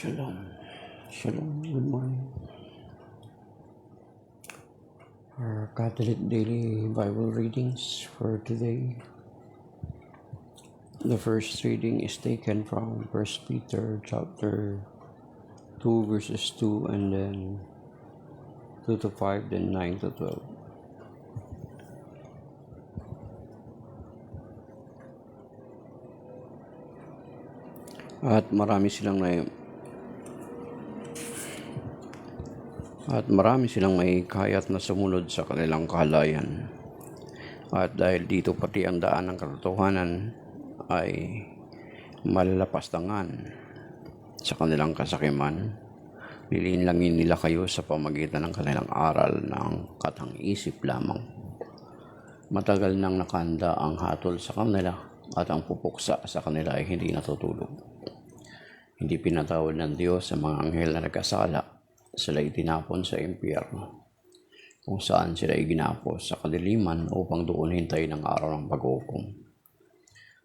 Shalom. Shalom. Good morning. Our Catholic Daily Bible readings for today. The first reading is taken from 1 Peter chapter 2 verses 2 and then 2 to 5, then 9 to 12. At marami silang may kayat na sumunod sa kanilang kahalayan. At dahil dito pati ang daan ng katotohanan ay malalapastangan sa kanilang kasakiman, lilinlangin nila kayo sa pamagitan ng kanilang aral ng katang-isip lamang. Matagal nang nakahanda ang hatol sa kanila at ang pupuksa sa kanila ay hindi natutulog. Hindi pinatawad ng Diyos sa mga anghel na nagkasala. Sila itinapon sa impyerno, kung saan sila iginapos sa kadiliman upang doon hintayin ang araw ng pag-uukom.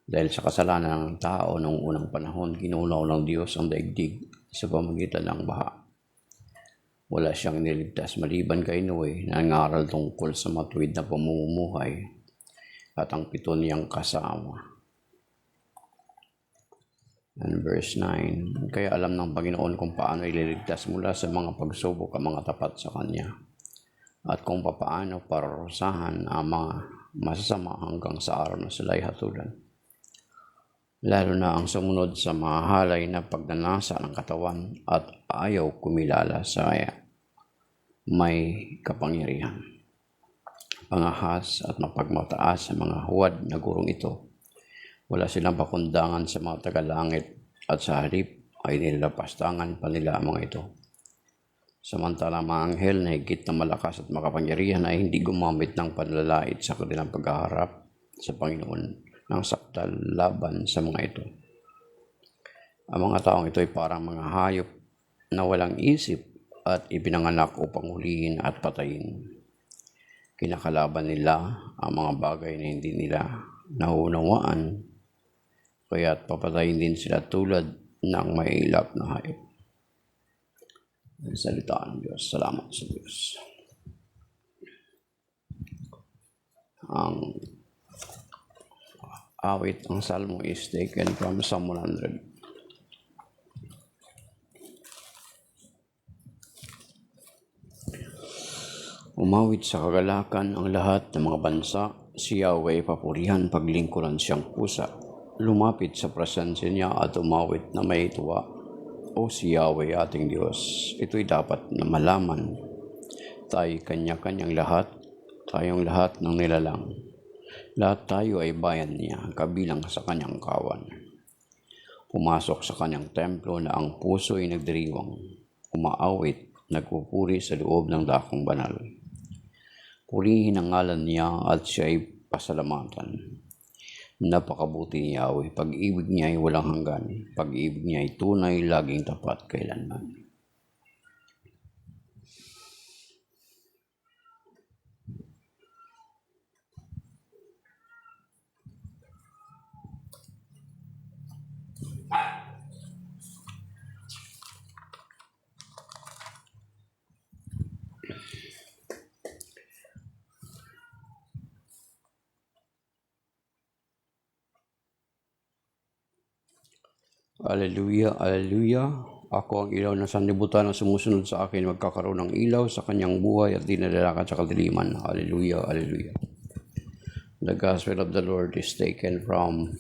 Dahil sa kasalanan ng tao noong unang panahon, kinunaw ng Diyos ang daigdig sa pamamagitan ng baha. Wala siyang niligtas maliban kay Noe na nangaral tungkol sa matuwid na pamumuhay at ang 7 niyang kasama. And verse 9, kaya alam ng Panginoon kung paano ililigtas mula sa mga pagsubok ang mga tapat sa Kanya at kung paano pararusahan ang mga masasama hanggang sa araw na sila'y hatulan. Lalo na ang sumunod sa mahalay na pagnanasa ng katawan at ayaw kumilala sa may kapangyarihan. Pangahas at mapagmataas sa mga huwad na gurong ito. Wala silang pakundangan sa mga tagalangit at sa halip ay nilalapastangan pa nila ang mga ito. Samantala mga anghel na higit na malakas at makapangyarihan ay hindi gumamit ng panlalait sa kanilang paghaharap sa Panginoon ng sakdal laban sa mga ito. Ang mga taong ito ay parang mga hayop na walang isip at ipinanganak upang hulihin at patayin. Kinakalaban nila ang mga bagay na hindi nila naunawaan, kaya't papatayin din sila tulad ng mailap na hayop. Ang salita ng Diyos. Salamat sa Diyos. Ang awit, ang salmo is taken from Psalm 100. Umawit sa kagalakan ang lahat ng mga bansa, si Yahweh papurihan paglingkuran siyang pusa. Lumapit sa presensya niya at umawit na may tuwa. O si Yahweh ating Diyos, ito'y dapat na malaman. Tayo kanya-kanyang lahat, tayong lahat ng nilalang. Lahat tayo ay bayan niya, kabilang sa kanyang kawan. Pumasok sa kanyang templo na ang puso ay nagdiriwang. Umaawit, nagpupuri sa loob ng dakong banal. Purihin ang ngalan niya at siya ay pasalamatan. Napakabuti ni Yahweh, pag-ibig niya ay walang hanggan, pag-ibig niya ay tunay, laging tapat kailanman. Alleluia, alleluia. Ako ang ilaw ng sanlibutan na sumusunod sa akin, magkakaroon ng ilaw sa kanyang buhay at dinadalakan sa kadiliman. Alleluia, alleluia. The Gospel of the Lord is taken from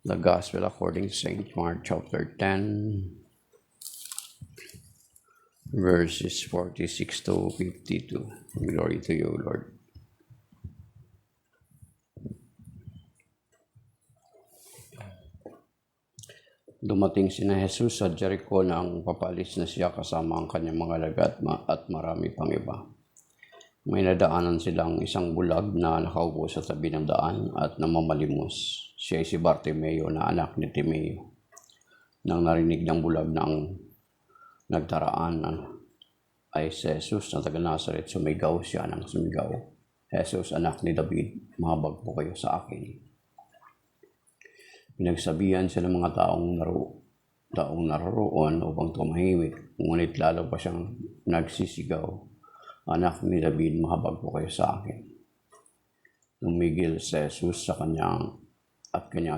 the Gospel according to St. Mark chapter 10, verses 46 to 52. Glory to you, Lord. Dumating sina Jesus sa Jericho nang papalis na siya kasama ang kanyang mga lagat at marami pang iba. May nadaanan silang isang bulag na nakaupo sa tabi ng daan at namamalimos. Siya ay si Bartimeo na anak ni Timeo. Nang narinig ng bulag na ang nagdaraan ay si Jesus na taga Nazaret, sumigaw siya ng sumigaw. Jesus, anak ni David, mahabag po kayo sa akin. Pinagsabihan siya ng mga taong taong naroroon upang tumahimik, ngunit lalo pa siyang nagsisigaw, "Anak ni David, mahabag po kayo sa akin." Tumigil si Jesus sa kanyang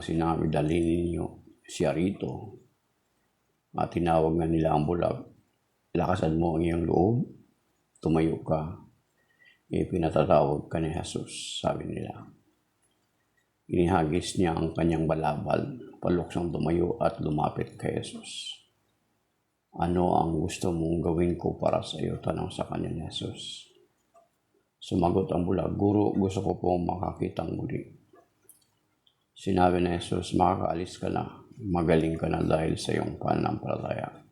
sinabi, "Dalhin ninyo siya rito." At tinawag nga nila ang bulag, "Lakasan mo ang iyong loob, tumayo ka." Pinatatawag ka ni Jesus, sabi nila. Inihagis niya ang kanyang balabal, paluksong tumayo at lumapit kay Jesus. "Ano ang gusto mong gawin ko para sa iyo?" tanong sa kanya ni Jesus. Sumagot ang bulag, "Guro, gusto ko pong makakitang muli." Sinabi ni Jesus, "Makakaalis ka na, magaling ka na dahil sa iyong pananampalataya."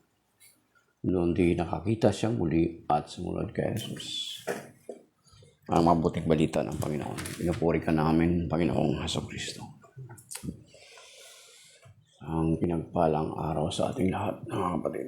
Noon di nakakita siyang muli at sumunod kay Jesus. Ang mabuting balita ng Panginoon. Pinupuri ka namin, Panginoong Hesukristo. Ang pinagpalang araw sa ating lahat, mga kapatid.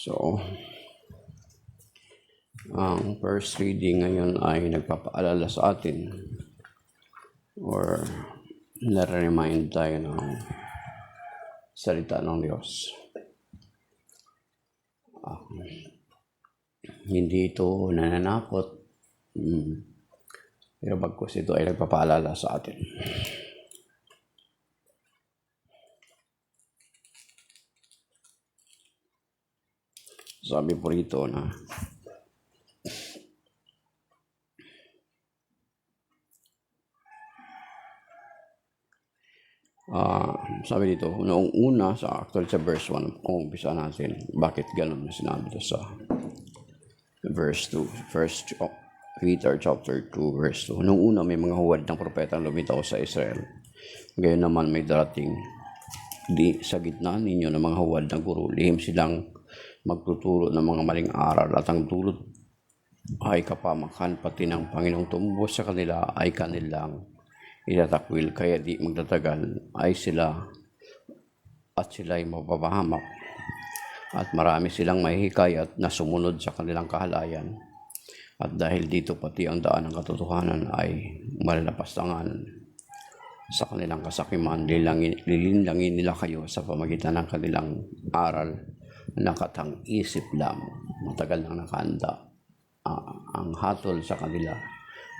So, ang first reading ngayon ay nagpapaalala sa atin or nare-remind tayo ng salita ng Diyos. Hindi ito nananakot, pero bagkus ito ay nagpapaalala sa atin. Sabi po rito na sabi dito, noong una sa verse 1, kung umpisa natin, bakit ganun na sinabi ito sa verse 2, 1 Peter chapter 2, verse 2. Noong una may mga huwad ng propetang lumitaw sa Israel. Ngayon naman may darating sa gitna ninyo ng mga huwad ng guro. Lihim silang magtuturo ng mga maling aral at ang dulot ay kapamakan, pati ng Panginoong tumubos sa kanila ay kanilang itatakwil, kaya di magtatagal ay sila'y mapapahamak at marami silang mahihikayat na sumunod sa kanilang kahalayan. At dahil dito pati ang daan ng katotohanan ay malalapastangan sa kanilang kasakiman, lilinlangin nila kayo sa pamagitan ng kanilang aral na katang-isip lamang. Matagal nang nakahanda ang hatol sa kanila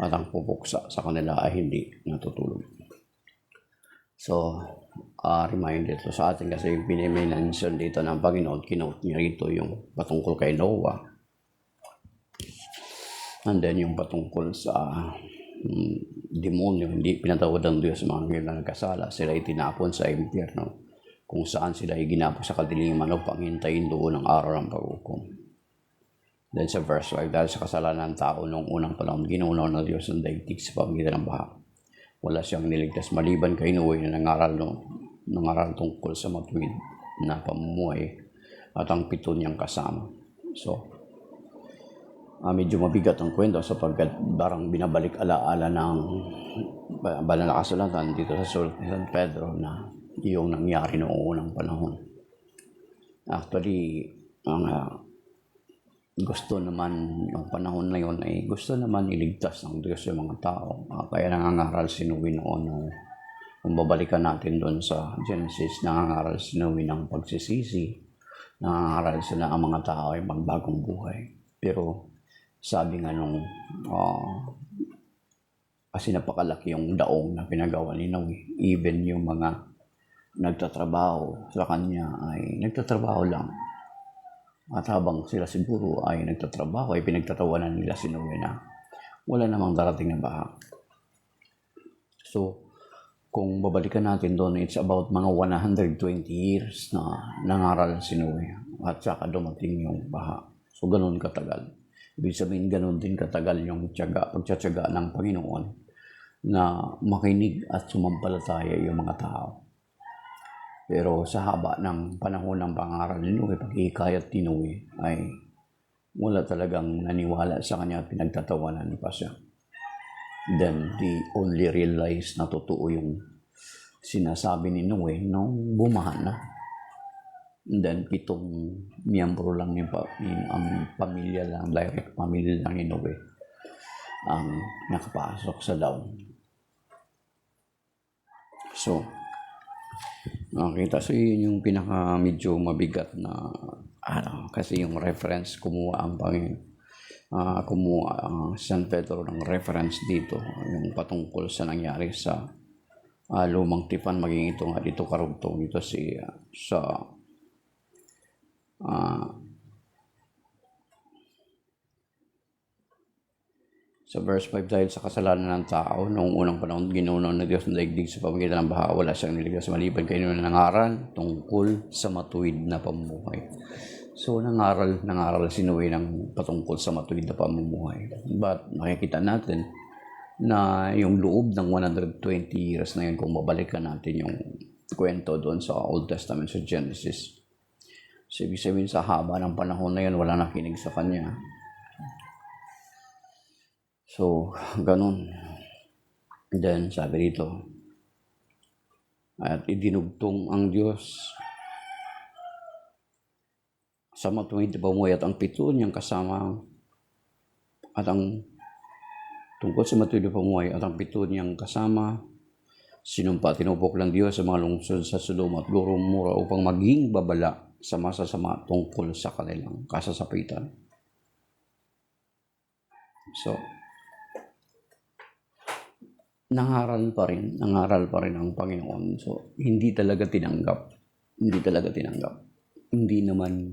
at ang pupuksa sa kanila ay hindi natutulog. So, reminder ito sa atin kasi pinimensyon dito ng Panginoon, kinote niya rito yung patungkol kay Noah. And then yung patungkol sa demonyo, hindi pinatawad ng Diyos mga ngayon na nagkasala. Sila itinapon sa impyerno, kung saan sila iginapos sa kadiliman upang hintayin doon ang araw ng paghukom. Then sa verse 5, dahil sa kasalanan ng tao noong unang panahon, ginunaw ng Diyos ang daigdig sa pamagitan ng baha. Wala siyang niligtas maliban kay Noe na nangaral tungkol sa matuwid na pamumuhay at ang 7 niyang kasama. So, medyo mabigat ang kwento sapagkat parang binabalik alaala ng banal na kasulatan dito sa sulat ni San Pedro na yung nangyari noong unang panahon. Actually, ang gusto naman yung panahon na yun ay gusto naman iligtas ng Diyos yung mga tao. Kaya nangangaral si Noe noon. Kung babalikan natin doon sa Genesis, nangangaral si Noe ng pagsisisi. Nangangaral sila ang mga tao ay magbagong buhay. Pero sabi nga nung kasi napakalaki yung daong na pinagawa ni Noe. Even yung mga nagtatrabaho sa kanya ay nagtatrabaho lang. At habang sila siguro ay nagtatrabaho, ay pinagtatawanan nila si Noe na wala namang darating na baha. So, kung babalikan natin doon, it's about mga 120 years na nangaral si Noe at saka dumating yung baha. So, ganun katagal. Ibig sabihin, ganun din katagal yung pagtsatsaga ng Panginoon na makinig at sumampalataya yung mga tao. Pero sa haba ng panahon ng pangaral ni Noe, pag-ihikayat ni Noe, ay wala talagang naniwala sa kanya at pinagtatawanan pa siya. Then they only realized na totoo yung sinasabi ni Noe nung bumaha na. And then 7 miyembro lang ang pamilya lang, direct pamilya lang ni Noe ang nakapasok sa daon. So, nakita. So, yun yung pinaka medyo mabigat na kasi yung reference kumuha San Pedro ng reference dito yung patungkol sa nangyari sa lumang tipan, maging ito nga dito karugtong dito sa verse 5, dahil sa kasalanan ng tao, noong unang panahon, ginunaw na Diyos ng daigdig sa pamamagitan ng baha, wala siyang niligtas maliban kayo na nangaral tungkol sa matuwid na pamumuhay. So, nangaral si Noe ng patungkol sa matuwid na pamumuhay. But nakikita natin na yung loob ng 120 years na yun, kung babalikan natin yung kwento doon sa Old Testament, sa Genesis. So, ibig sabihin sa haba ng panahon na yun, wala nakinig sa kanya. So, ganun. Then, sabi dito, at idinugtong ang Diyos sa matuwid na pamumuhay at ang 7 niyang kasama at ang tungkol sa matuwid na pamumuhay at ang 7 niyang kasama sinumpa, tinupok lang Diyos sa mga lungsod sa Sodoma at Gomorra upang maging babala sa masasama tungkol sa kanilang kasasapitan. So, nangaral pa rin ang Panginoon. So, hindi talaga tinanggap. Hindi naman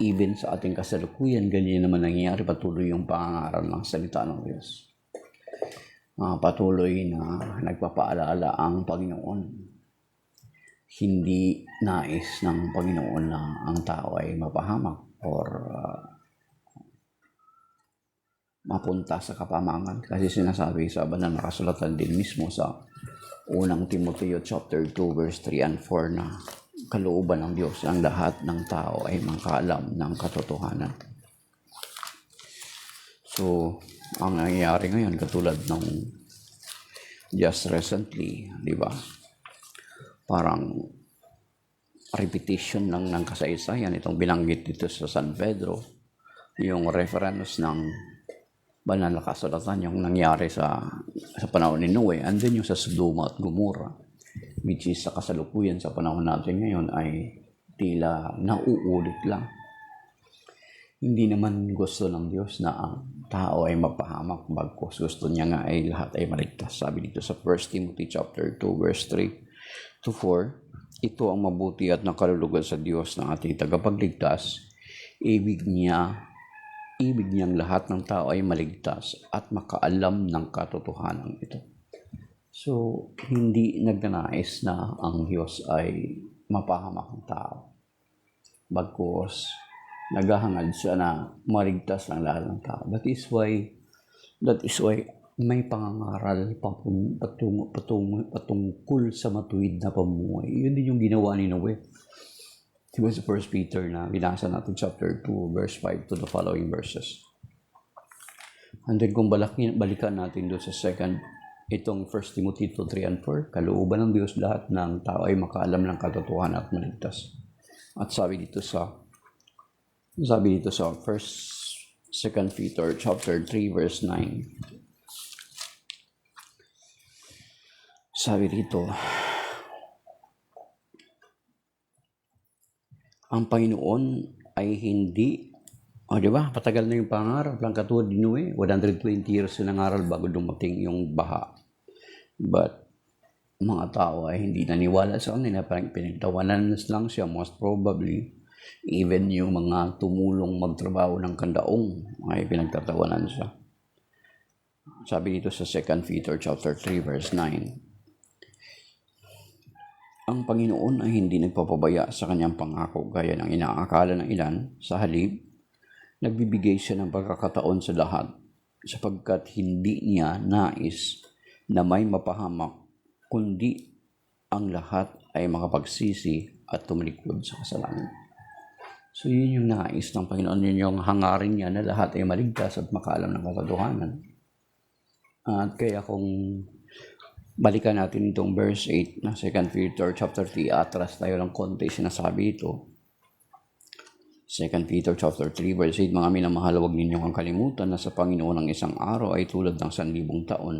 even sa ating kasalukuyan, ganyan naman nangyayari, patuloy yung pangangaral ng salita ng Diyos. Patuloy na nagpapaalala ang Panginoon. Hindi nais ng Panginoon na ang tao ay mapahamak or mapunta sa kapamangan, kasi sinasabi sa banal na kasulatan din mismo sa unang Timoteo chapter 2 verse 3 and 4 na kalooban ng Diyos ang lahat ng tao ay makaalam ng katotohanan. So, ang nangyayari ngayon katulad ng just recently, di ba? Parang repetition lang ng kasaysayan itong binanggit dito sa San Pedro, yung reference ng banal na kasulatan, yung nangyari sa panahon ni Noe, and then yung sa Sodoma at Gomorra, which is sa kasalukuyan sa panahon natin ngayon ay tila nauulit lang. Hindi naman gusto ng Diyos na ang tao ay mapahamak, bagkus gusto niya nga ay lahat ay maligtas. Sabi dito sa 1 Timothy chapter 2 verse 3 to 4, ito ang mabuti at nakalulugan sa Diyos ng ating tagapagligtas. Ibig niyang lahat ng tao ay maligtas at makaalam ng katotohanan ito. So, hindi nagnanais na ang Diyos ay mapahamak ng tao. Bagkus naghahangad siya na maligtas ang lahat ng tao. That is why may pangangaral patungkol sa matuwid na pamumuhay. Yun din yung ginawa ni Noe. Diba sa 1 Peter na binasa natin chapter 2 verse 5 to the following verses. And then kung balikan natin doon sa itong 1 Timothy 2, 3 and 4, kalooban ng Diyos lahat ng tao ay makaalam ng katotohanan at maligtas. At sabi dito sa 2 Peter chapter 3 verse 9. Sabi dito, ang Panginoon ay hindi, di ba? Patagal na yung pangarap lang katulad din 120 years na nangaral bago dumating yung baha. But mga tao ay hindi naniwala sa kanila, parang pinagtawanan lang siya most probably. Even yung mga tumulong magtrabaho ng kandaong ay pinagtatawanan siya. Sabi dito sa 2 Peter chapter 3 verse 9, ang Panginoon ay hindi nagpapabaya sa kanyang pangako gaya ng inaakala ng ilan. Sa halip, nagbibigay siya ng pagkakataon sa lahat sapagkat hindi niya nais na may mapahamak, kundi ang lahat ay makapagsisi at tumalikod sa kasalanan. So yun yung nais ng Panginoon, yun yung hangarin niya na lahat ay maligtas at makaalam ng katotohanan. At kaya kung balikan natin itong verse 8 na 2 Peter chapter 3, atras tayo ng konti, sinasabi ito. 2 Peter chapter 3 verse 8, mga minamahal, huwag ninyong ang kalimutan na sa Panginoon ang isang araw ay tulad ng 1,000 taon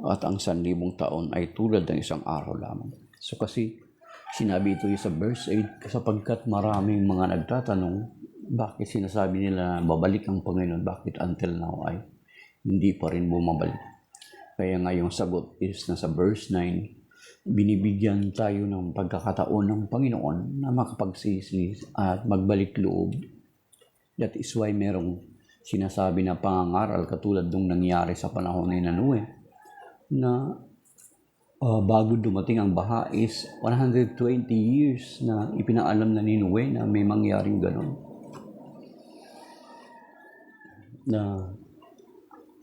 at ang 1,000 taon ay tulad ng isang araw lamang. So kasi sinabi ito sa verse 8 sapagkat maraming mga nagtatanong bakit sinasabi nila babalik ang Panginoon, bakit until now ay hindi pa rin bumabalik. Kaya nga yung sagot is nasa verse 9, binibigyan tayo ng pagkakataon ng Panginoon na makapagsisi at magbalik loob. That is why merong sinasabi na pangangaral katulad nung nangyari sa panahon ni Noe na bago dumating ang baha is 120 years na ipinaalam na ni Noe na may mangyaring ganon. Na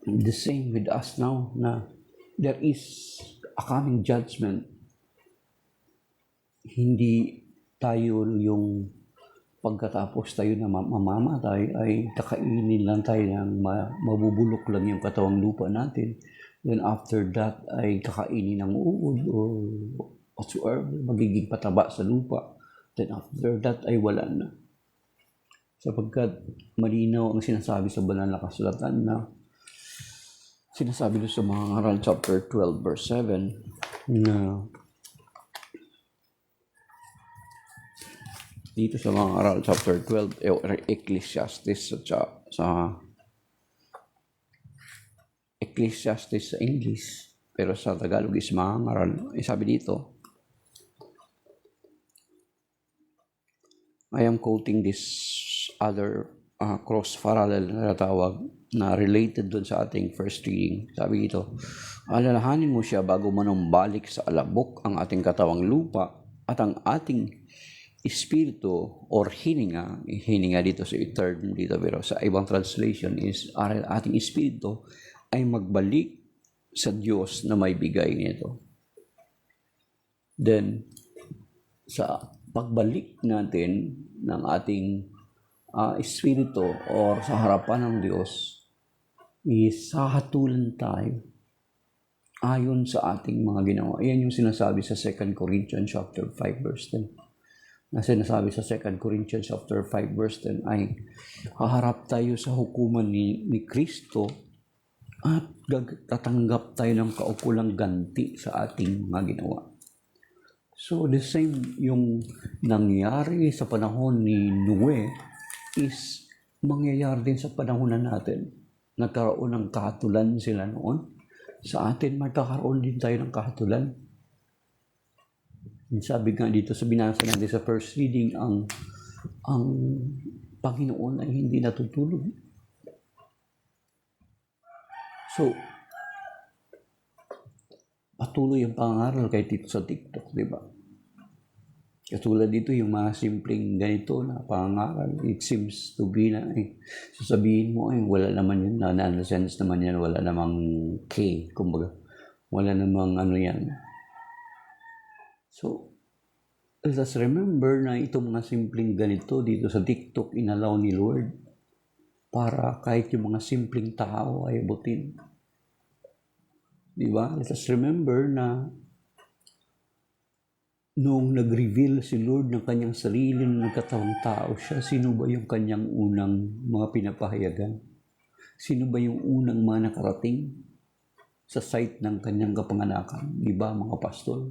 the same with us now na there is a coming judgment. Hindi tayo yung pagkatapos tayo na mamamatay ay kakainin lang tayo ng mabubulok lang yung katawang lupa natin. Then after that ay kakainin ng uod or whatsoever, magiging pataba sa lupa. Then after that ay wala na. Sapagkat malinaw ang sinasabi sa banal na kasulatan na sinasabi doon sa mga ngaral chapter 12 verse 7 na dito sa mga ngaral chapter 12 Ecclesiastes sa Ecclesiastes sa English pero sa Tagalog is mga ngaral. Sabi dito, I am quoting this other cross parallel na tawag na related doon sa ating first reading. Sabi dito, alalahanin mo siya bago manumbalik sa alabok ang ating katawang lupa at ang ating espiritu or hininga dito sa term dito pero sa ibang translation is ating espiritu ay magbalik sa Diyos na may bigay nito. Then, sa pagbalik natin ng ating espiritu or sa harapan ng Diyos, isahatulan tayo ayon sa ating mga ginawa. Yan yung sinasabi sa 2 Corinthians chapter 5 verse 10. Na sinasabi sa 2 Corinthians chapter 5 verse 10 ay haharap tayo sa hukuman ni Kristo at tatanggap tayo ng kaukulang ganti sa ating mga ginawa. So the same yung nangyari sa panahon ni Noe is mangyayari din sa panahon na natin. Nagkaroon ng kahatulan sila noon. Sa atin, magkakaroon din tayo ng kahatulan. Sabi nga dito sa binasa natin sa first reading, ang Panginoon ay hindi natutulog. So, patuloy ang pangaral kahit dito sa TikTok, di ba? Katulad dito yung mga simpleng ganito na pangaral, it seems to be na sasabihin mo ay wala naman yun, nonsense naman yan, wala namang K, kumbaga, wala namang ano yan. So, let us remember na itong mga simpleng ganito dito sa TikTok inalaw ni Lord para kahit yung mga simpleng tao ay abutin. Diba? Let us remember na noong nag-reveal si Lord ng kanyang sarili na nagkatawang tao siya, sino ba yung kanyang unang mga pinapahayagan? Sino ba yung unang mga nakarating sa site ng kanyang kapanganakan? Diba mga pastol?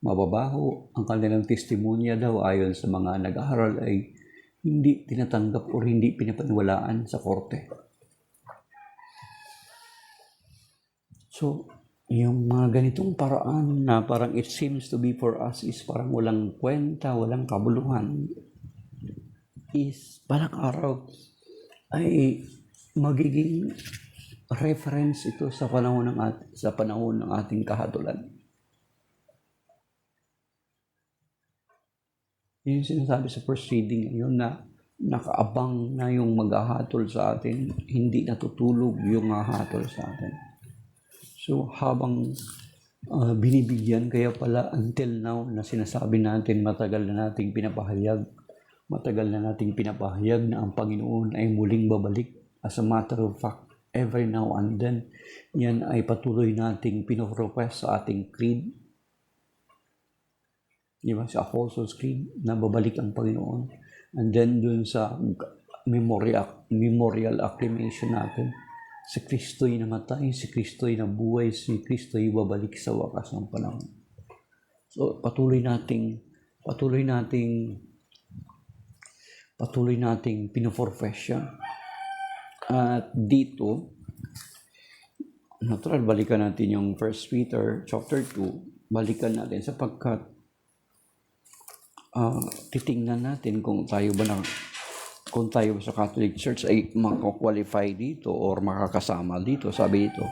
Mababaho ang kanilang testimonya daw ayon sa mga nag-aaral ay hindi tinatanggap o hindi pinapaniwalaan sa korte. So, yung mga ganitong paraan na parang it seems to be for us is parang walang kwenta, walang kabuluhan, is parang araw ay magiging reference ito sa panahon ng ating kahatulan. Yun yung sinasabi sa first reading ngayon na nakaabang na yung maghahatol sa atin, hindi natutulog yung hahatol sa atin. So habang binibigyan, kaya pala until now na sinasabi natin matagal na nating pinapahayag na ang Panginoon ay muling babalik. As a matter of fact, every now and then. Yan ay patuloy nating pinoprofess sa ating creed. Di ba? Sa Apostles' Creed, na babalik ang Panginoon. And then dun sa memorial acclamation natin, si Kristo'y namatay, si Kristo'y nabuhay, si Kristo'y babalik sa wakas ng panahon. So patuloy nating pinoprofess yan. At dito, natural, balikan natin yung 1 Peter chapter 2, balikan natin sapagkat titingnan natin kung tayo ba sa Catholic Church ay makakwalify dito or makakasama dito. Sabi dito,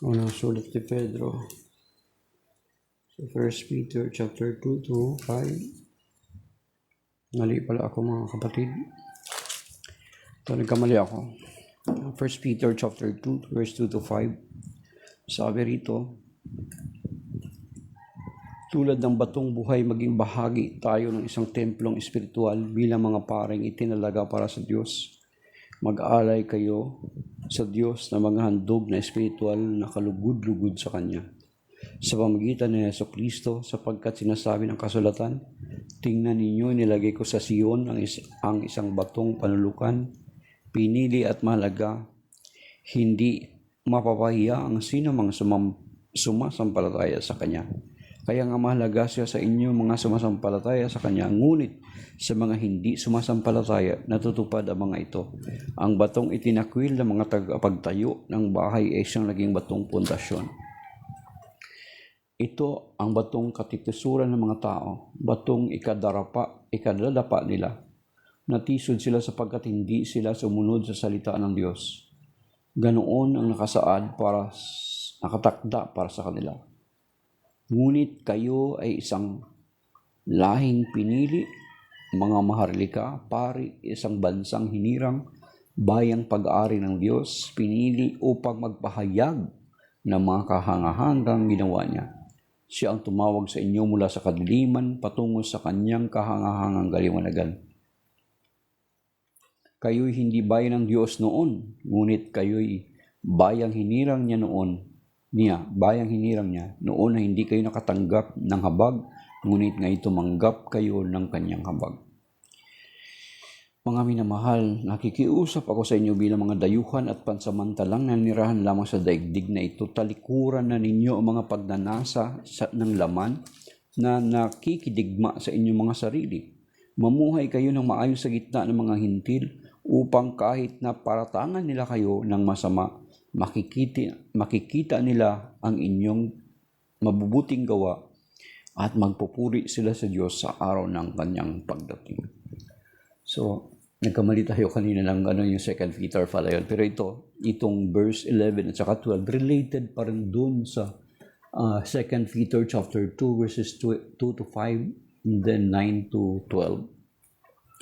unang sulat ni Pedro sa 1 Peter chapter 2 to 5. Mali pala ako mga kapatid. Ito, nagkamali ako. 1 Peter chapter 2 verse 2 to 5. Sabi rito, tulad ng batong buhay, maging bahagi tayo ng isang templong espiritual bilang mga paring itinalaga para sa Diyos. Mag-alay kayo sa Diyos na mga handog na espiritual na kalugod-lugod sa Kanya. Sa pamagitan ni Jesucristo, sapagkat sinasabi ng kasulatan, tingnan ninyo, nilagay ko sa Sion ang isang batong panulukan, pinili at mahalaga, hindi mapapahiya ang sino mang sumasampalataya sa Kanya. Kaya nga mahalaga siya sa inyo mga sumasampalataya sa Kanya, ngunit sa mga hindi sumasampalataya, natutupad ang mga ito. Ang batong itinakwil ng mga tagapagtayo ng bahay ay siyang naging batong pundasyon. Ito ang batong katitusuran ng mga tao, batong ikadadapa nila. Natisod sila sapagkat hindi sila sumunod sa salita ng Diyos. Ganoon ang nakatakda para sa kanila. Ngunit kayo ay isang lahing pinili, mga maharlika, pari, isang bansang hinirang, bayang pag-aari ng Diyos, pinili upang magpahayag ng mga kahangahangang ginawa niya. Siya ang tumawag sa inyo mula sa kadiliman patungo sa kanyang kahangahangang kaliwanagan. Kayo'y hindi bayan ng Diyos noon, ngunit kayo'y bayang hinirang niya noon na hindi kayo nakatanggap ng habag, ngunit ngayon tumanggap kayo ng kanyang habag. Mga minamahal, nakikiusap ako sa inyo bilang mga dayuhan at pansamantalang nanirahan lamang sa daigdig na ito. Talikuran na ninyo ang mga pagnanasa ng laman na nakikidigma sa inyong mga sarili. Mamuhay kayo ng maayos sa gitna ng mga hintil upang kahit na paratangan nila kayo ng masama, makikita nila ang inyong mabubuting gawa at magpupuri sila sa Diyos sa araw ng kanyang pagdating. So, nagkamali tayo kanina ng yung 2 Peter pala yun. Pero itong verse 11 at saka 12, related pa rin dun sa 2 Peter chapter 2 verses 2 to 5 and then 9 to 12.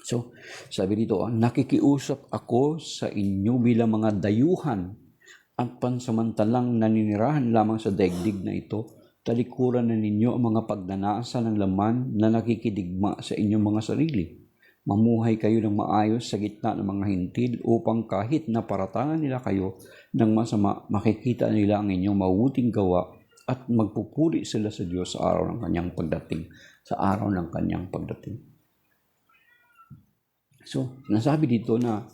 So, sabi dito, nakikiusap ako sa inyo bilang mga dayuhan at pansamantalang naninirahan lamang sa daigdig na ito, talikuran na ninyo ang mga pagnanasa ng laman na nakikidigma sa inyong mga sarili. Mamuhay kayo ng maayos sa gitna ng mga hintil upang kahit na paratangan nila kayo ng masama, makikita nila ang inyong mabuting gawa at magpupuri sila sa Diyos sa araw ng kanyang pagdating. So, nasabi dito na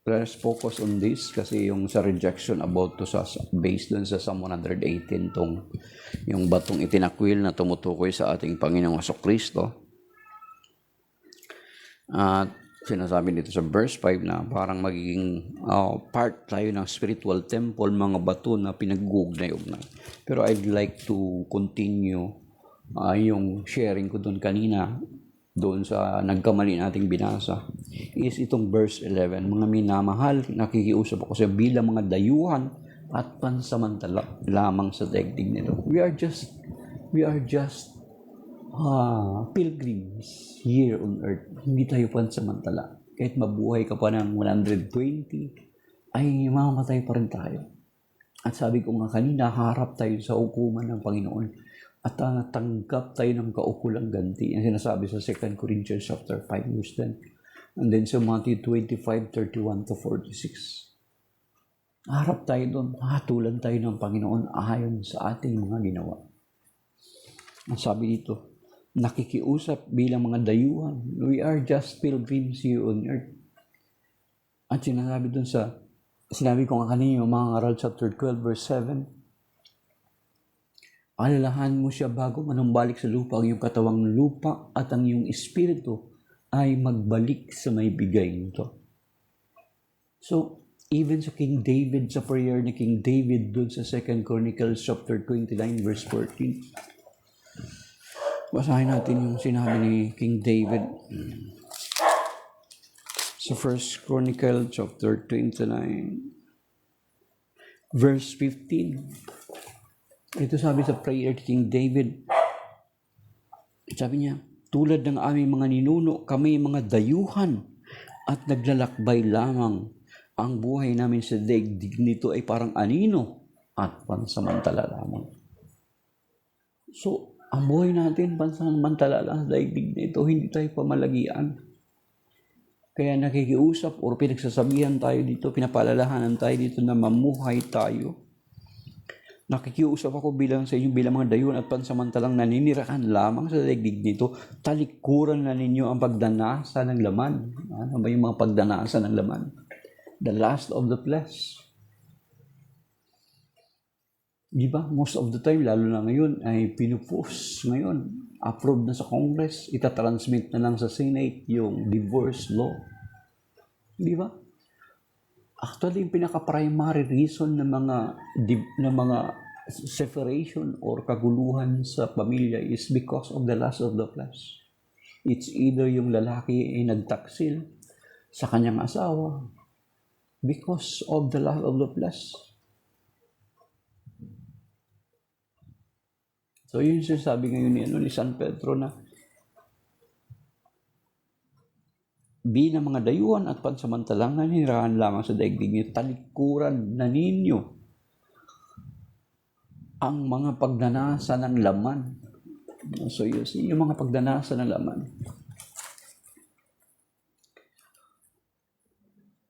let's focus on this kasi yung sa rejection about to sa based dun sa Psalm 118 yung batong itinakwil na tumutukoy sa ating Panginoong Jesucristo. At sinasabi dito sa verse 5 na parang magiging part tayo ng spiritual temple, mga bato na pinag-uugnay-ugnay. Pero I'd like to continue yung sharing ko dun kanina doon sa nagkamali nating binasa is itong verse 11. Mga minamahal, nakikiusap ako sa bilang mga dayuhan at pansamantala lamang sa daigdig nito. We are just pilgrims here on earth. Hindi tayo pansamantala. Kahit mabuhay ka pa ng 120, ay mamamatay pa rin tayo. At sabi ko nga kanina, harap tayo sa hukuman ng Panginoon at tanggap tayo ng kaukulang ganti. Ang sinasabi sa 2 Corinthians chapter 5 verse 10. And then sa Matthew 25:31 to 46. Harap tayo doon, hatulan tayo ng Panginoon ayon sa ating mga ginawa. Ang sabi dito, nakikiusap bilang mga dayuhan. We are just pilgrims here on earth. At sinasabi doon sinabi ko nga kanina, mga ngaral chapter 12 verse 7, alalahan mo siya bago manumbalik sa lupa ang iyong katawang lupa at ang iyong espiritu ay magbalik sa may bigay nito. So, even sa King David, sa prayer ni King David doon sa 2 Chronicles chapter 29 verse 14, basahin natin yung sinabi ni King David sa 1 Chronicle chapter 29 verse 15. Ito sabi sa prayer ni King David. Sabi niya, tulad ng aming mga ninuno, kami mga dayuhan at naglalakbay lamang. Ang buhay namin sa daigdig nito ay parang anino at pansamantala lamang. So, ang buhay natin, pansamantala lang sa daigdig nito, hindi tayo pamalagian. Kaya nakikiusap o pinagsasabihan tayo dito, pinapaalalahanan tayo dito na mamuhay tayo. Nakikiusap ako sa inyo bilang mga dayuhan at pansamantalang naninirahan lamang sa daigdig nito, talikuran na ninyo ang pagdanasa ng laman. Ano ba yung mga pagdanasa ng laman? The lust of the flesh. Di ba? Most of the time, lalo na ngayon, ay pinupos ngayon. Approved na sa Congress, itatransmit na lang sa Senate yung divorce law. Di ba? Actually, yung pinaka-primary reason ng mga separation or kaguluhan sa pamilya is because of the lust of the flesh. It's either yung lalaki ay nagtaksil sa kanyang asawa because of the lust of the flesh. So, yun sinasabi ngayon ni San Pedro na bilang mga dayuhan at pansamantalang nanirahan lamang sa daigdig niyo, talikuran na ninyo ang mga pagdanasa ng laman. So, yung mga pagdanasa ng laman.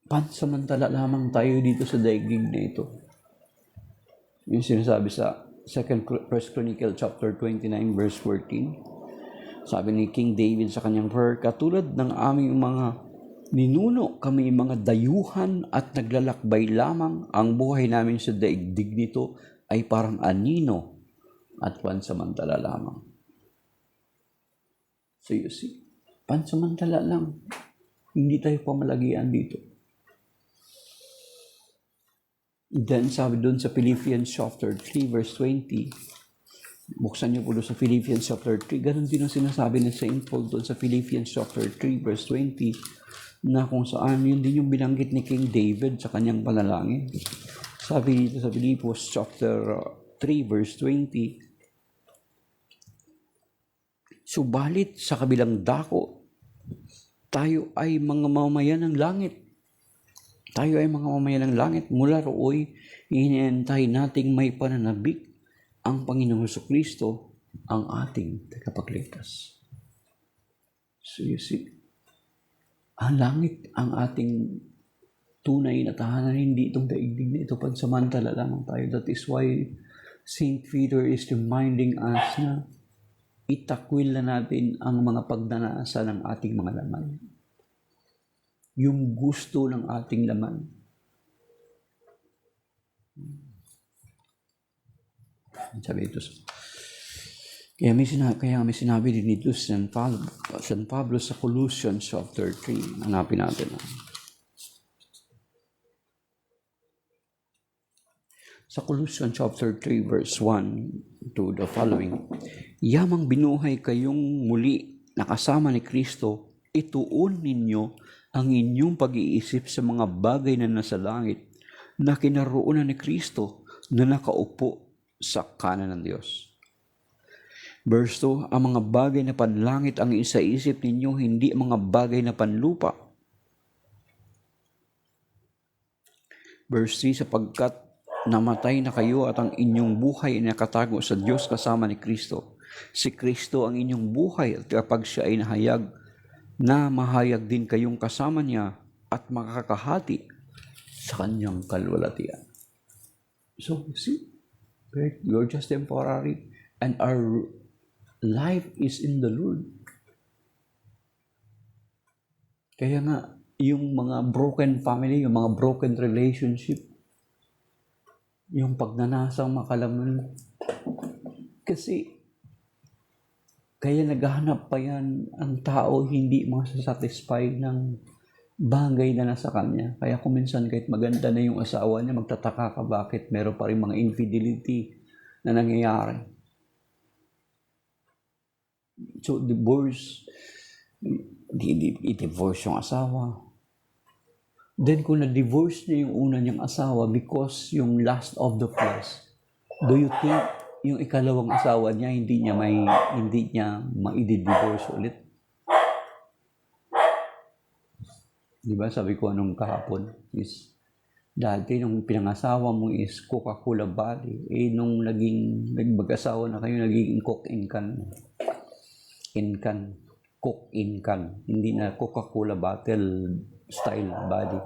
Pansamantala lamang tayo dito sa daigdig na ito. Yung sinasabi sa 1 Chronicle chapter 29 verse 14. Sabi ni King David sa kanyang prayer, katulad ng aming mga ninuno, kami mga dayuhan at naglalakbay lamang. Ang buhay namin sa daigdig nito ay parang anino at pansamantala lamang. So you see, pansamantala lang. Hindi tayo pamalagian dito. Then sabi doon sa Philippians chapter 3 verse 20, buksan niyo po doon sa Philippians chapter 3. Ganon din ang sinasabi ni St. Paul doon sa Philippians chapter 3 verse 20 na kung saan yun din yung binanggit ni King David sa kanyang panalangin. Sabi dito sa Philippians chapter 3 verse 20, subalit sa kabilang dako, tayo ay mga mamamayan ng langit. Tayo ay mga mamamayan ng langit. Mula rooy, hinihintay nating may pananabik ang Panginoong Jesucristo, ang ating tagapagligtas. So you see, ang langit ang ating tunay na tahanan, hindi itong daigdig na ito, pansamantala lamang tayo. That is why St. Peter is reminding us na itakwil na natin ang mga pagdanasa ng ating mga laman. Yung gusto ng ating laman. Sabi ito. Kaya may sinabi din dito San Pablo sa Colossians chapter 3. Hanapin natin. Sa Colossians chapter 3 verse 1 to the following. Yamang binuhay kayong muli na kasama ni Kristo, ituon ninyo ang inyong pag-iisip sa mga bagay na nasa langit na kinaroonan ni Kristo na nakaupo sa kanan ng Diyos. Verse 2, ang mga bagay na panlangit ang isaisip ninyo, hindi ang mga bagay na panlupa. Verse 3, sapagkat namatay na kayo at ang inyong buhay ay nakatago sa Diyos kasama ni Kristo. Si Kristo ang inyong buhay at kapag siya ay nahayag, na mahayag din kayong kasama niya at makakahati sa kanyang kalwalatian. So, see, we're just temporary and our life is in the Lord. Kaya nga, yung mga broken family, yung mga broken relationship, yung pagnanasang makalaman, kasi kaya naghahanap pa yan ang tao, hindi masasatisfy ng bagay na nasa kanya. Kaya kung minsan kahit maganda na yung asawa niya, magtataka ka bakit meron pa rin mga infidelity na nangyayari. So, divorce, i-divorce yung asawa. Then, kung na-divorce niya yung una niyang asawa because yung lust of the flesh, do you think yung ikalawang asawa niya hindi niya ma-i-divorce ulit? Diba? Sabi ko anong kahapon is, dati nung pinangasawa mo is Coca-Cola body, nung nag-mag-asawa na kayo, naging cook-in-can. Cook-in-can. Hindi na Coca-Cola bottle style body.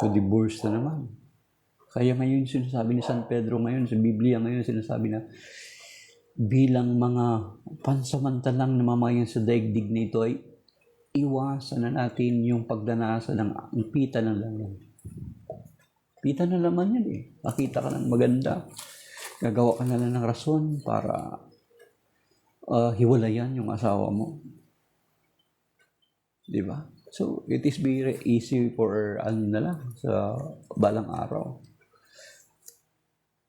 So, divorce na naman. Kaya ngayon sinasabi ni San Pedro ngayon, sa Biblia ngayon sinasabi na bilang mga pansamantalang namamayan sa daigdig na ito ay iwasan na natin yung pagdanasa ng pita ng laman. Pita ng laman yan eh. Nakita ka ng maganda. Gagawa ka na lang ng rason para hiwalayan yung asawa mo. Diba? So, it is very easy for sa balang araw.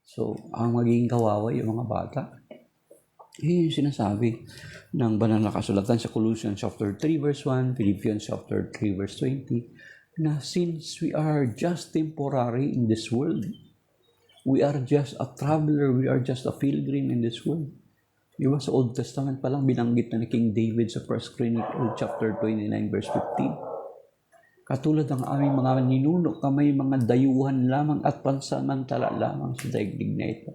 So, ang magiging kawawa yung mga bata. Yung sinasabi ng banal na kasulatan sa Colossians chapter 3 verse 1, Philippians chapter 3 verse 20, na since we are just temporary in this world, we are just a traveler, we are just a pilgrim in this world. Diba sa Old Testament pa lang binanggit na ni King David sa 1 Chronicles chapter 29 verse 15. Katulad ng aming mga ninuno, kami mga dayuhan lamang at pansamantala lamang sa daigdig na ito.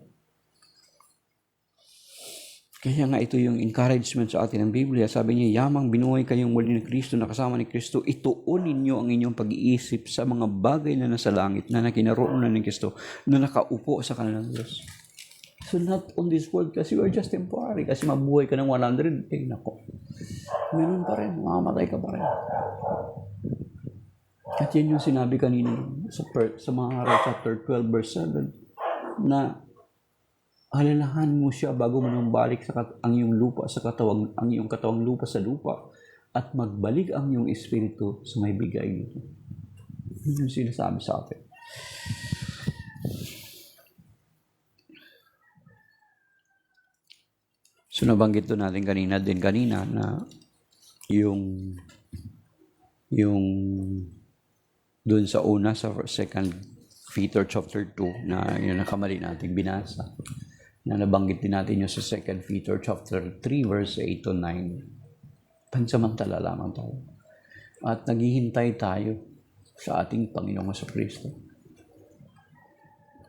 Kaya nga ito yung encouragement sa atin ng Biblia. Sabi niya, yamang binuhay kayong muli ni Kristo, nakasama ni Kristo, ituon ninyo ang inyong pag-iisip sa mga bagay na nasa langit, na nakinaroonan ni Kristo, na nakaupo sa kanilang Diyos. So not on this world, kasi we're just temporary. Kasi mabuhay ka ng 100, nako. Ganun pa rin, mamamatay ka pa rin. At yan yung sinabi kanina sa mga chapter 12 verse 7, na alalahan mo siya bago mo nang balik ang iyong lupa sa katawang, ang iyong katawang lupa sa lupa, at magbalik ang iyong espiritu sa may bigay nito. Yun yung sinasabi sa atin. So nabanggit doon natin kanina na yung doon sa una, sa 2 Peter chapter 2, na yun nakamali natin binasa, na nabanggit din natin yung sa 2 Peter chapter 3 verse 8 to 9. Pansamantala lamang tayo. At naghihintay tayo sa ating Panginoong Kristo.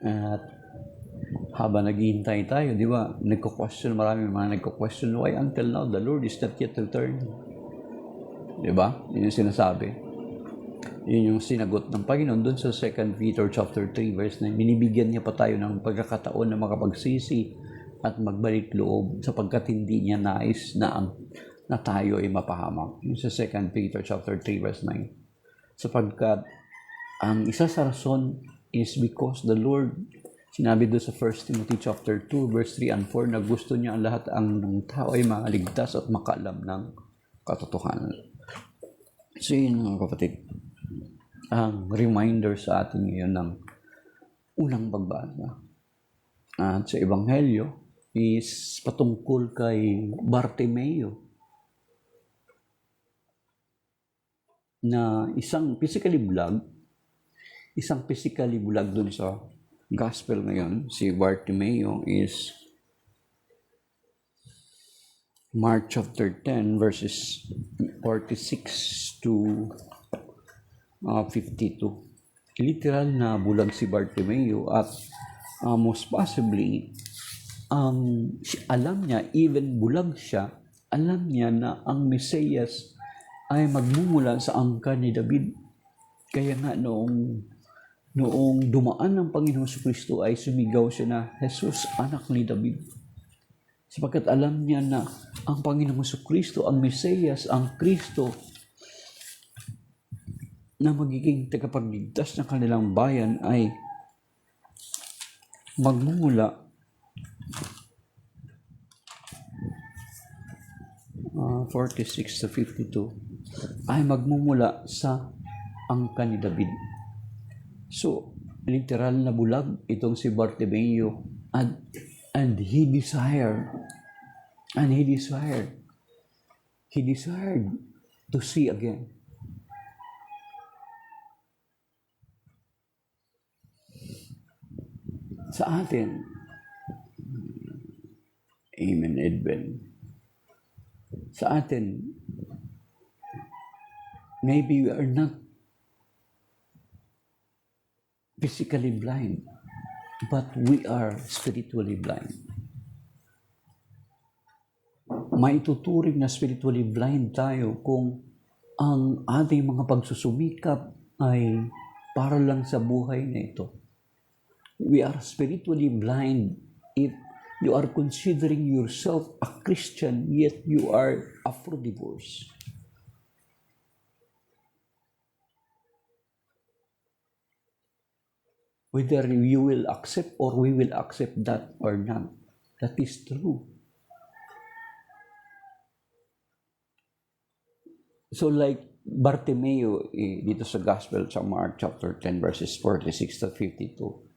At habang naghihintay tayo, di ba, marami mga nagko-question, why until now the Lord is not yet returned? Di ba? Yun yung sinasabi. Yun yung sinagot ng Panginoon doon sa 2 Peter chapter 3 verse 9. Binibigyan niya pa tayo ng pagkakataon na makapagsisi at magbalik loob sapagkat hindi niya nais na tayo ay mapahamak. Yung sa 2 Peter chapter 3 verse 9. Sapagkat ang isa sa rason is because the Lord, sinabi doon sa 1 Timothy chapter 2 verse 3 and 4, na gusto niya ang lahat ng tao ay makaligtas at makaalam ng katotohanan. So yun mga kapatid, ang reminder sa atin ngayon ng unang pagbasa. At sa Ebanghelyo is patungkol kay Bartimeo, na isang physically bulag dun sa gospel ngayon, si Bartimeo, is Mark chapter 10 verses 46 to 52. Literal na bulag si Bartimeo at most possibly, alam niya, even bulag siya, alam niya na ang Mesiyas ay magmumula sa angkan ni David. Kaya nga noong dumaan ng Panginoon Kristo ay sumigaw siya na, Jesus, anak ni David. Sapagkat alam niya na ang Panginoong Kristo, ang Mesiyas, ang Kristo na magiging tagapagligtas ng kanilang bayan ay magmumula 46 to 52 ay magmumula sa angkan ni David. So, literal na bulag itong si Bartimeo and he desired to see again. Sa atin, Amen, Edwin. Sa atin, maybe we are not physically blind, but we are spiritually blind. Maituturing na spiritually blind tayo kung ang ating mga pagsusumikap ay para lang sa buhay na ito. We are spiritually blind if you are considering yourself a Christian, yet you are a frugivorous. Whether you will accept or we will accept that or not, that is true. So like Bartimeo, dito sa Gospel sa Mark chapter 10 verses 46 to 52,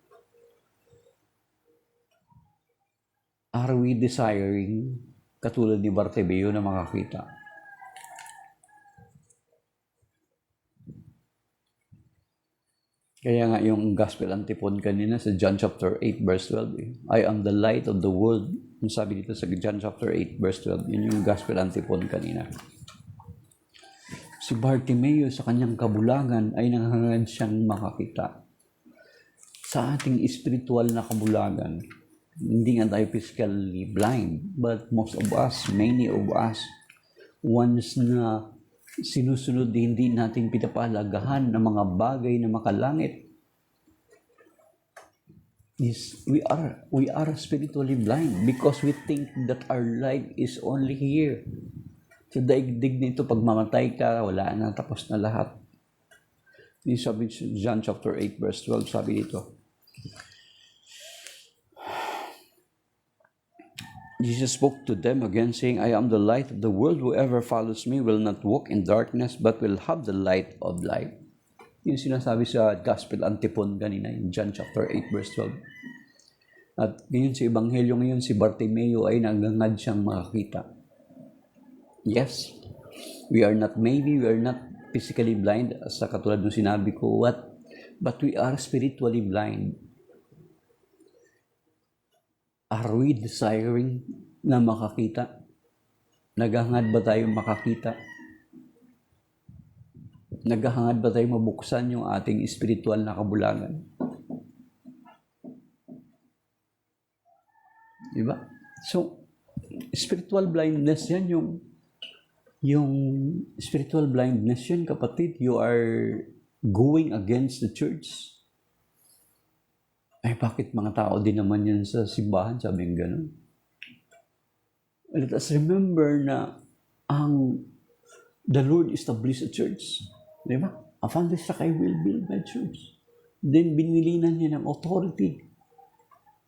are we desiring katulad ni Bartimeo na makakita? Kaya nga yung Gospel antipon kanina sa John chapter 8 verse 12, I am the light of the world. Yung sabi dito sa John chapter 8 verse 12, yun yung Gospel antipon kanina. Si Bartimeo sa kanyang kabulagan ay nangangahangad siyang makakita. Sa ating spiritual na kabulagan, hindi nga tayo physically blind, but most of us, many of us, once na sinusunod hindi natin pinapalagahan ng mga bagay na makalangit, is we are spiritually blind because we think that our life is only here. Sa daigdig nito, pag mamatay ka, wala na, tapos na lahat. Yung sabi John chapter 8 verse 12, sabi dito, Jesus spoke to them again, saying, I am the light of the world. Whoever follows me will not walk in darkness, but will have the light of life. Yung sinasabi sa Gospel antipon kanina, in John chapter 8 verse 12. At ngayon sa Ebanghelyo ngayon, si Bartimeo ay nangangad siyang makakita. Yes, we are not physically blind, sa katulad ng sinabi ko, but we are spiritually blind. Are we desiring na makakita? Naghahangad ba tayo makakita? Naghahangad ba tayo mabuksan yung ating spiritual na kabulagan? Diba? So, spiritual blindness yan, yung spiritual blindness yun, kapatid, you are going against the church. Ay, bakit mga tao din naman yan sa simbahan, sabi ng gano'n? Let us remember na the Lord established a church. Di ba? Upon this rock I will build my church. Then, binilinan niya ng authority.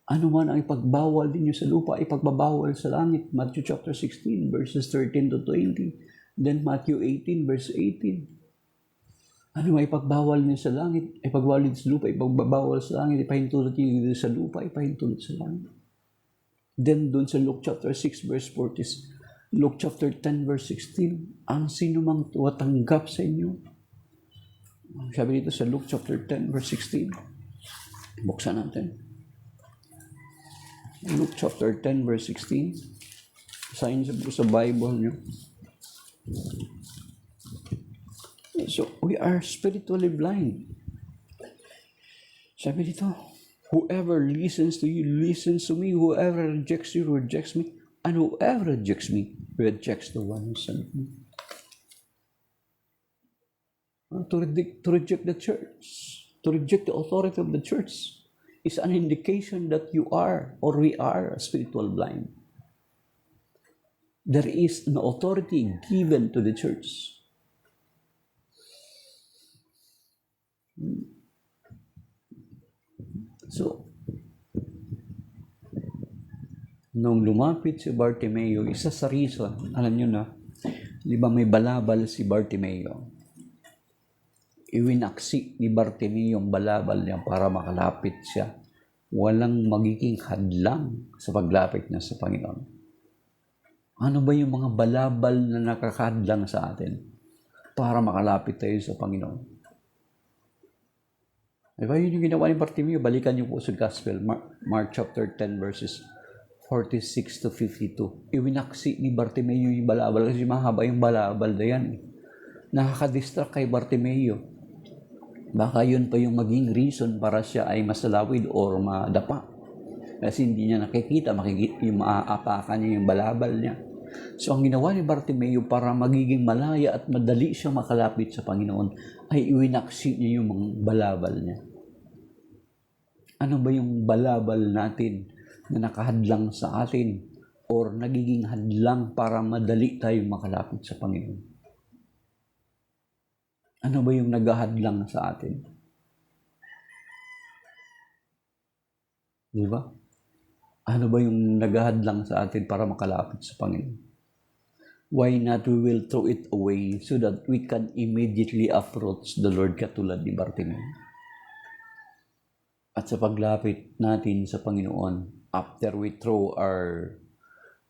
Ano man ang ipagbawal din niyo sa lupa, ipagbabawal sa langit. Matthew chapter 16, verses 13 to 20. Then, Matthew 18, verse 18. Ano may ipagbawal niyo sa langit, ipagbawal din sa lupa, ipagbabawal sa langit, ipahintulot niyo sa lupa, ipahintulot sa langit. Then, doon sa Luke chapter 6, verse 40, Luke chapter 10, verse 16, ang sino mang tumatanggap sa inyo, Sabi dito sa Luke chapter 10 verse 16. Buksan natin. Luke chapter 10 verse 16. Basahin niyo sa Bible niyo. So, we are spiritually blind. Sabi dito, whoever listens to you, listens to me. Whoever rejects you, rejects me. And whoever rejects me, rejects the one who sent me. To reject the church, to reject the authority of the church, is an indication that you are, or we are, spiritual blind. There is an authority given to the church. So, nung lumapit si Bartimeo, isa sa reason, alam nyo na, di ba may balabal si Bartimeo? Iwinaksi ni Bartimeo yung balabal niya para makalapit siya. Walang magiging hadlang sa paglapit niya sa Panginoon. Ano ba yung mga balabal na nakakahadlang sa atin para makalapit tayo sa Panginoon? Diba yun yung ginawa ni Bartimeo? Balikan niyo po sa Gospel, Mark chapter 10 verses 46 to 52. Iwinaksi ni Bartimeo yung balabal kasi mahaba yung balabal na yan. Nakakadistract kay Bartimeo. Baka yun pa yung maging reason para siya ay masalawid or madapa. Kasi hindi niya nakikita, yung maaapakan niya yung balabal niya. So, ang ginawa ni Bartimeo para magiging malaya at madali siya makalapit sa Panginoon ay iwinaksi niya yung mga balabal niya. Ano ba yung balabal natin na nakahadlang sa atin or nagiging hadlang para madali tayong makalapit sa Panginoon? Ano ba yung naghahadlang sa atin? Di ba? Ano ba yung naghahadlang sa atin para makalapit sa Panginoon? Why not we will throw it away so that we can immediately approach the Lord katulad ni Bartimeo? At sa paglapit natin sa Panginoon, after we throw our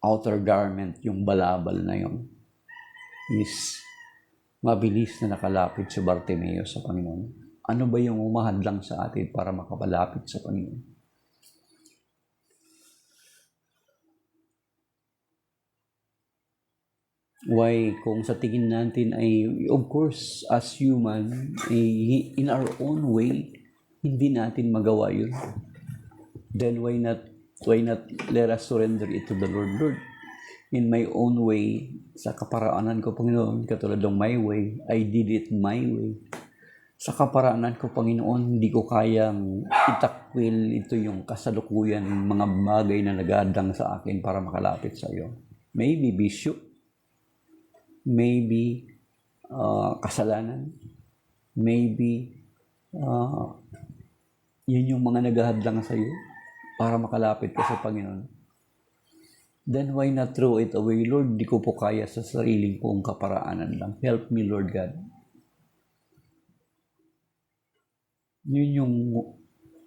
outer garment, yung balabal na yun, is mabilis na nakalapit si Bartimeo sa Panginoon. Ano ba yung umahadlang sa atin para makapalapit sa Panginoon? Why, kung sa tingin natin ay, of course, as human, in our own way, hindi natin magawa yun. Then why not let us surrender it to the Lord? Lord, in my own way, sa kaparaanan ko, Panginoon, katulad ng my way, I did it my way. Sa kaparaanan ko, Panginoon, hindi ko kayang itakwil ito yung kasalukuyan, mga bagay na naghahadlang sa akin para makalapit sa iyo. Maybe bisyo, maybe kasalanan, maybe yun yung mga naghahadlang sa iyo para makalapit ka sa Panginoon. Then why not throw it away? Lord, di ko po kaya sa sariling kong kaparaanan lang. Help me, Lord God. Yun yung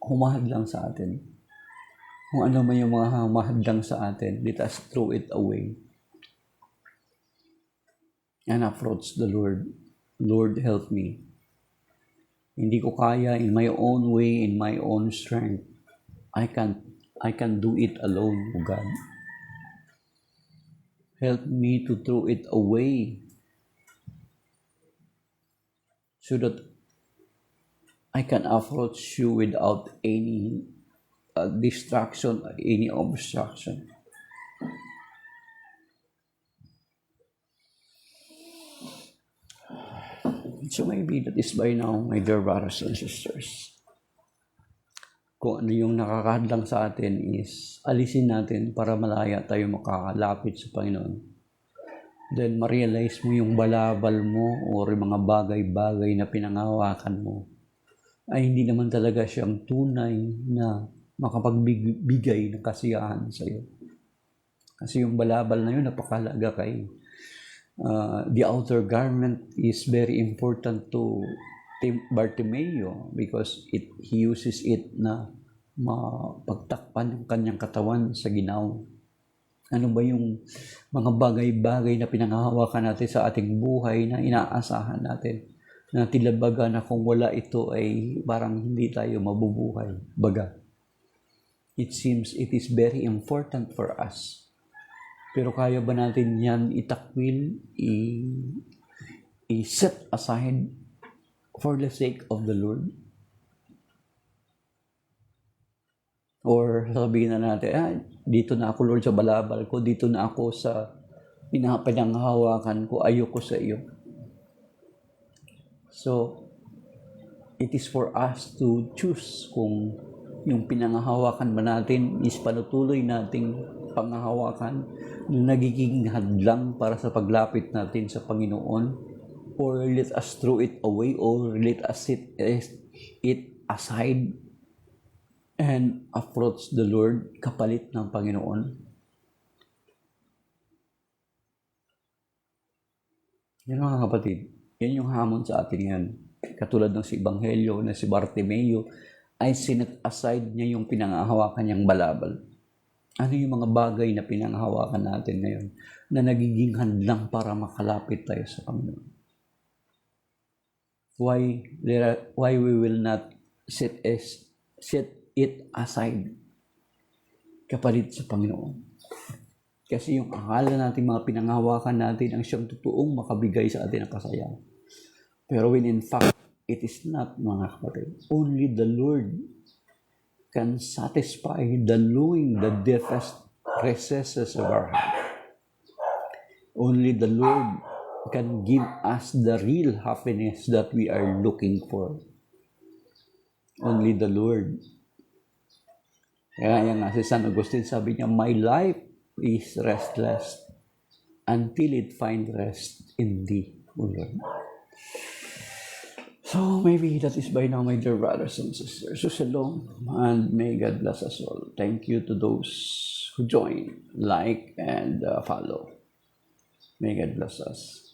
humahadlang sa atin. Kung ano man yung mga humahadlang sa atin, let us throw it away and approach the Lord. Lord, help me. Hindi ko kaya in my own way, in my own strength. I can do it alone, O God. Help me to throw it away so that I can approach you without any distraction, any obstruction. So maybe that is by now, my dear brothers and sisters. Kung ano yung nakakahadlang sa atin is alisin natin para malaya tayo makakalapit sa Panginoon. Then ma-realize mo yung balabal mo o mga bagay-bagay na pinangahawakan mo ay hindi naman talaga siyang tunay na makapagbigay ng kasiyahan sa iyo. Kasi yung balabal na yun napakahalaga kay the outer garment is very important to Bartimeo because he uses it na mapagtakpan yung kanyang katawan sa ginaw. Ano ba yung mga bagay-bagay na pinanghahawakan natin sa ating buhay na inaasahan natin na tila baga na kung wala ito ay parang hindi tayo mabubuhay. Baga, it seems it is very important for us. Pero kaya ba natin yan itakwil, i-set aside for the sake of the Lord? Or sabihin na natin, dito na ako Lord sa balabal ko, dito na ako sa pinanghahawakan ko, ayoko sa iyo. So, it is for us to choose kung yung pinanghahawakan ba natin is panutuloy nating panghahawakan na nagiging hadlang para sa paglapit natin sa Panginoon, or let us throw it away, or let us set it aside and approach the Lord kapalit ng Panginoon. Yan mga kapatid, yan yung hamon sa atin yan. Katulad ng si Ebanghelyo na si Bartimeo ay sinet aside niya yung pinanghahawakan niyang balabal. Ano yung mga bagay na pinanghahawakan natin ngayon na nagiging hadlang para makalapit tayo sa Panginoon? Why we will not set it aside kapalit sa Panginoon? Kasi yung akala natin, mga pinanghahawakan natin ang siyang totoong makabigay sa atin ng kasayang. Pero when in fact, it is not, mga kapatid. Only the Lord can satisfy the longing, the deepest recesses of our heart. Only the Lord can give us the real happiness that we are looking for. Only the Lord. Kaya nga si San Agustin, sabi niya, my life is restless until it find rest in Thee, O Lord. So maybe that is by now, my dear brothers and sisters. So shalom, and may God bless us all. Thank you to those who join, like, and follow. May God bless us.